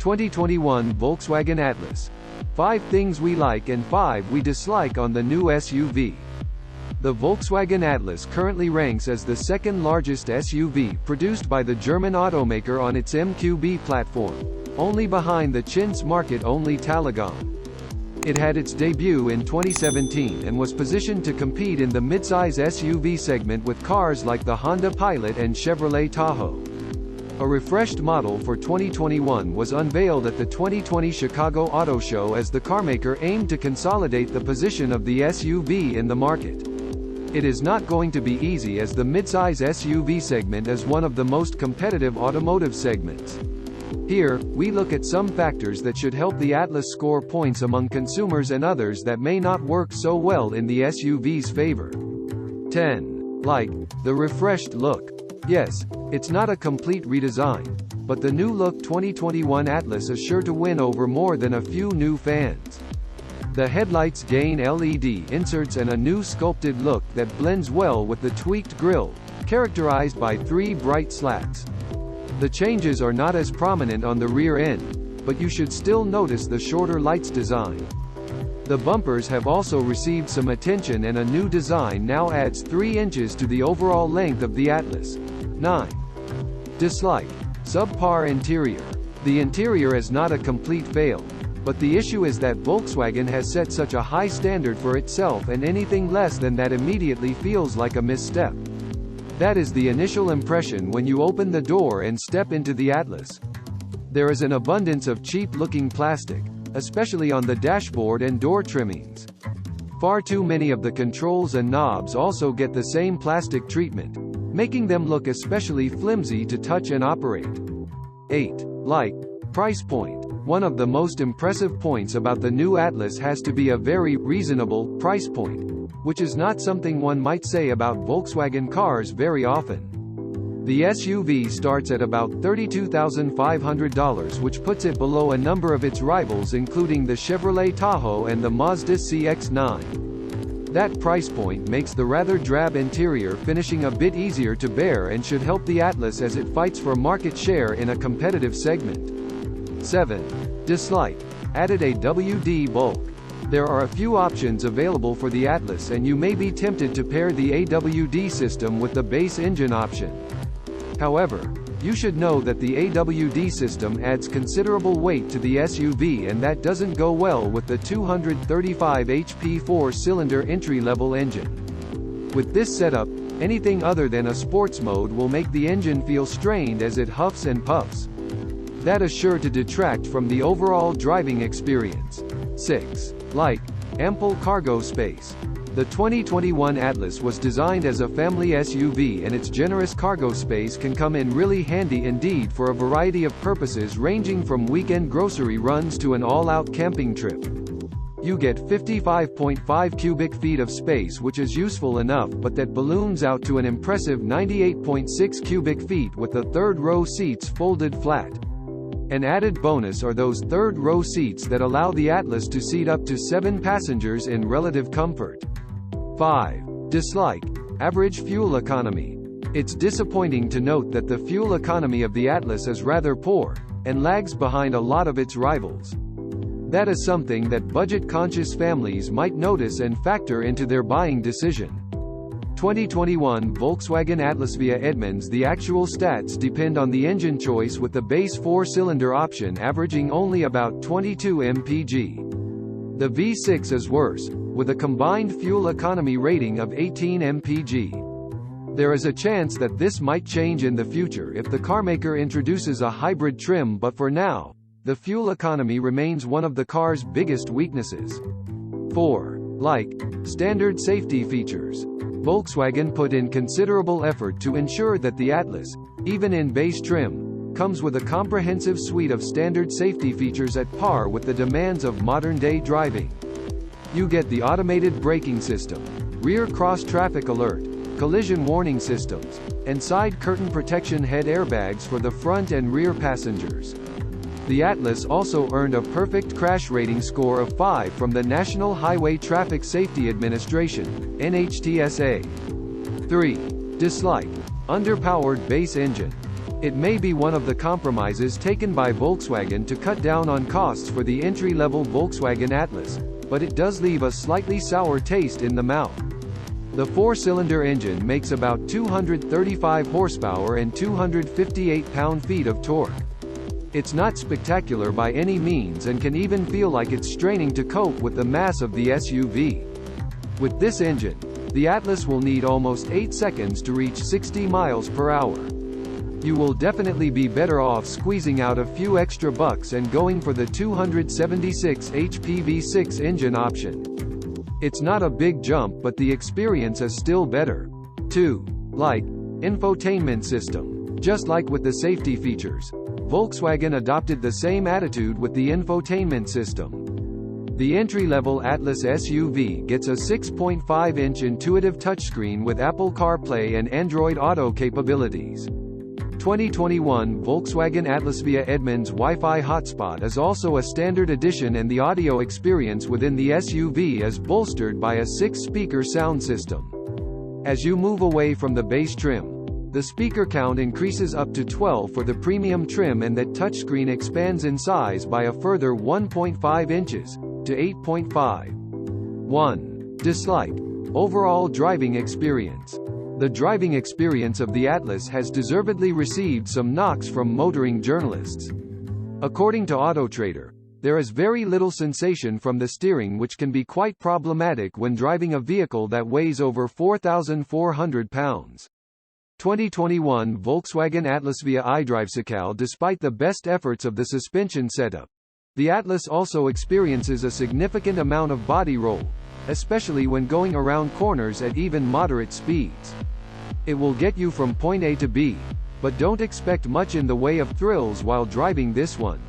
2021 Volkswagen Atlas. 5 things we like and 5 we dislike on the new SUV. The Volkswagen Atlas currently ranks as the second largest SUV produced by the German automaker on its MQB platform, only behind the Chinse market-only Talagon. It had its debut in 2017 and was positioned to compete in the midsize SUV segment with cars like the Honda Pilot and Chevrolet Tahoe. A refreshed model for 2021 was unveiled at the 2020 Chicago Auto Show as the carmaker aimed to consolidate the position of the SUV in the market. It is not going to be easy as the midsize SUV segment is one of the most competitive automotive segments. Here, we look at some factors that should help the Atlas score points among consumers and others that may not work so well in the SUV's favor. 10. Like the refreshed look. Yes, it's not a complete redesign, but the new look 2021 Atlas is sure to win over more than a few new fans. The headlights gain LED inserts and a new sculpted look that blends well with the tweaked grille, characterized by 3 bright slats. The changes are not as prominent on the rear end, but you should still notice the shorter lights design. The bumpers have also received some attention and a new design now adds 3 inches to the overall length of the Atlas. 9. Dislike. Subpar interior. The interior is not a complete fail, but the issue is that Volkswagen has set such a high standard for itself and anything less than that immediately feels like a misstep. That is the initial impression when you open the door and step into the Atlas. There is an abundance of cheap-looking plastic, especially on the dashboard and door trimmings. Far too many of the controls and knobs also get the same plastic treatment, making them look especially flimsy to touch and operate. 8. Like. Price point. One of the most impressive points about the new Atlas has to be a very reasonable price point, which is not something one might say about Volkswagen cars very often. The SUV starts at about $32,500, which puts it below a number of its rivals including the Chevrolet Tahoe and the Mazda CX-9. That price point makes the rather drab interior finishing a bit easier to bear and should help the Atlas as it fights for market share in a competitive segment. 7. Dislike. Added a WD bulk. There are a few options available for the Atlas and you may be tempted to pair the AWD system with the base engine option. However, you should know that the AWD system adds considerable weight to the SUV and that doesn't go well with the 235 HP 4-cylinder entry-level engine. With this setup, anything other than a sports mode will make the engine feel strained as it huffs and puffs. That is sure to detract from the overall driving experience. 6. Like. Ample cargo space. The 2021 Atlas was designed as a family SUV and its generous cargo space can come in really handy indeed for a variety of purposes ranging from weekend grocery runs to an all-out camping trip. You get 55.5 cubic feet of space, which is useful enough, but that balloons out to an impressive 98.6 cubic feet with the third-row seats folded flat. An added bonus are those third-row seats that allow the Atlas to seat up to 7 passengers in relative comfort. 5. Dislike. Average fuel economy. It's disappointing to note that the fuel economy of the Atlas is rather poor, and lags behind a lot of its rivals. That is something that budget-conscious families might notice and factor into their buying decision. 2021 Volkswagen Atlas via Edmunds. The actual stats depend on the engine choice with the base 4-cylinder option averaging only about 22 mpg. The V6 is worse, with a combined fuel economy rating of 18 mpg. There is a chance that this might change in the future if the carmaker introduces a hybrid trim, but for now, the fuel economy remains one of the car's biggest weaknesses. 4. Like. Standard safety features. Volkswagen put in considerable effort to ensure that the Atlas, even in base trim, comes with a comprehensive suite of standard safety features at par with the demands of modern-day driving. You get the automated braking system, rear cross-traffic alert, collision warning systems, and side curtain protection head airbags for the front and rear passengers. The Atlas also earned a perfect crash rating score of 5 from the National Highway Traffic Safety Administration, NHTSA. 3. Dislike. Underpowered base engine. It may be one of the compromises taken by Volkswagen to cut down on costs for the entry-level Volkswagen Atlas, but it does leave a slightly sour taste in the mouth. The four-cylinder engine makes about 235 horsepower and 258 pound-feet of torque. It's not spectacular by any means and can even feel like it's straining to cope with the mass of the SUV. With this engine, the Atlas will need almost 8 seconds to reach 60 miles per hour. You will definitely be better off squeezing out a few extra bucks and going for the 276 HP V6 engine option. It's not a big jump, but the experience is still better. 2. Light infotainment system. Just like with the safety features, Volkswagen adopted the same attitude with the infotainment system. The entry-level Atlas SUV gets a 6.5-inch intuitive touchscreen with Apple CarPlay and Android Auto capabilities. 2021 Volkswagen Atlas via Edmunds Wi-Fi hotspot is also a standard edition, and the audio experience within the SUV is bolstered by a 6-speaker sound system. As you move away from the base trim, the speaker count increases up to 12 for the premium trim, and that touchscreen expands in size by a further 1.5 inches, to 8.5. 1. Dislike. Overall driving experience. The driving experience of the Atlas has deservedly received some knocks from motoring journalists. According to Autotrader, there is very little sensation from the steering, which can be quite problematic when driving a vehicle that weighs over 4,400 pounds. 2021 Volkswagen Atlas via iDriveCycle. Despite the best efforts of the suspension setup, the Atlas also experiences a significant amount of body roll, especially when going around corners at even moderate speeds. It will get you from point A to B, but don't expect much in the way of thrills while driving this one.